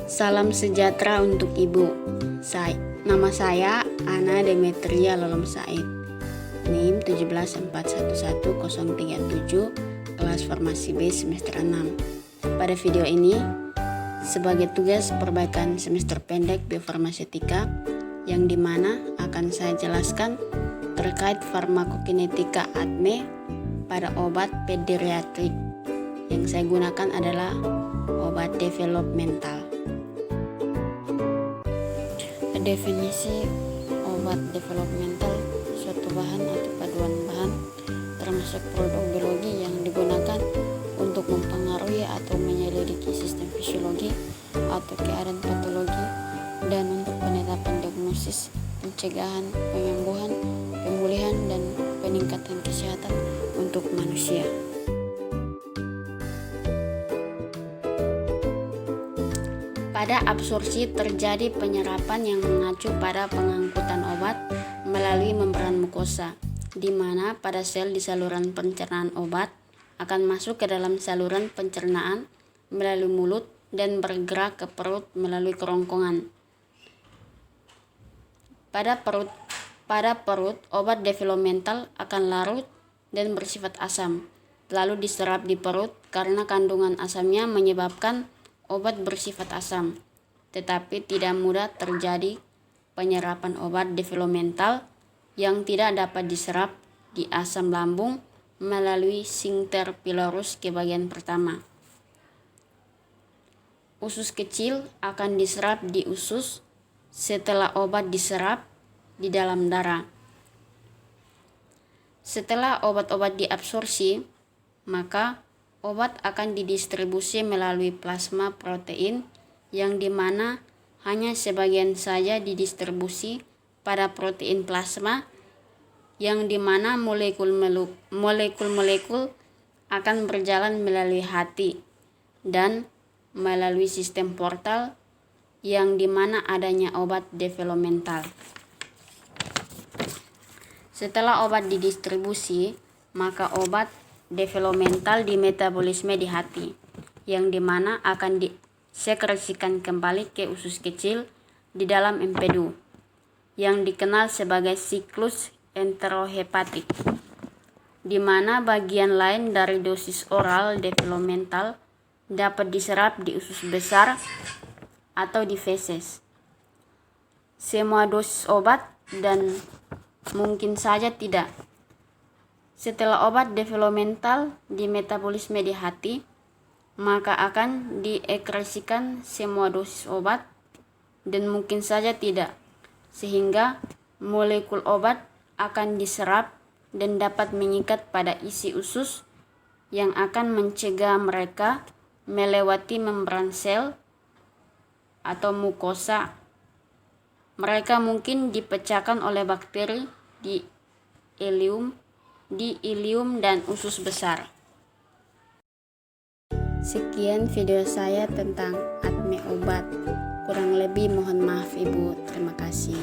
Salam sejahtera untuk Ibu. Nama saya Ana Demetria Lolom Said. NIM 174111037, kelas Farmasi B semester 6. Pada video ini, sebagai tugas perbaikan semester pendek biofarmaseutika, yang dimana akan saya jelaskan terkait farmakokinetika ADME pada obat pediatrik. Yang saya gunakan adalah obat developmental. Definisi obat developmental: suatu bahan atau paduan bahan termasuk produk biologi yang digunakan untuk mempengaruhi atau menyelidiki sistem fisiologi atau keadaan patologi dan untuk penetapan diagnosis, pencegahan, penyembuhan, pemulihan, dan peningkatan kesehatan untuk manusia. Pada absorpsi terjadi penyerapan yang mengacu pada pengangkutan obat melalui membran mukosa, di mana pada sel di saluran pencernaan obat akan masuk ke dalam saluran pencernaan melalui mulut dan bergerak ke perut melalui kerongkongan. Pada perut, obat developmental akan larut dan bersifat asam, lalu diserap di perut karena kandungan asamnya menyebabkan obat bersifat asam, tetapi tidak mudah terjadi penyerapan obat developmental yang tidak dapat diserap di asam lambung melalui sphincter pylorus ke bagian pertama. Usus kecil akan diserap di usus setelah obat diserap di dalam darah. Setelah obat-obat diabsorpsi, maka obat akan didistribusi melalui plasma protein, yang dimana hanya sebagian saja didistribusi pada protein plasma, yang dimana molekul-molekul akan berjalan melalui hati dan melalui sistem portal, yang dimana adanya obat developmental. Setelah obat didistribusi, maka obat developmental di metabolisme di hati, yang dimana akan disekresikan kembali ke usus kecil di dalam empedu, yang dikenal sebagai siklus enterohepatik, di mana bagian lain dari dosis oral developmental dapat diserap di usus besar atau di feses. Semua dosis obat dan mungkin saja tidak. Setelah obat developmental di metabolisme di hati, maka akan diekresikan semua dosis obat dan mungkin saja tidak, sehingga molekul obat akan diserap dan dapat mengikat pada isi usus yang akan mencegah mereka melewati membran sel atau mukosa. Mereka mungkin dipecahkan oleh bakteri di ileum dan usus besar. Sekian video saya tentang ADME obat. Kurang lebih mohon maaf Ibu. Terima kasih.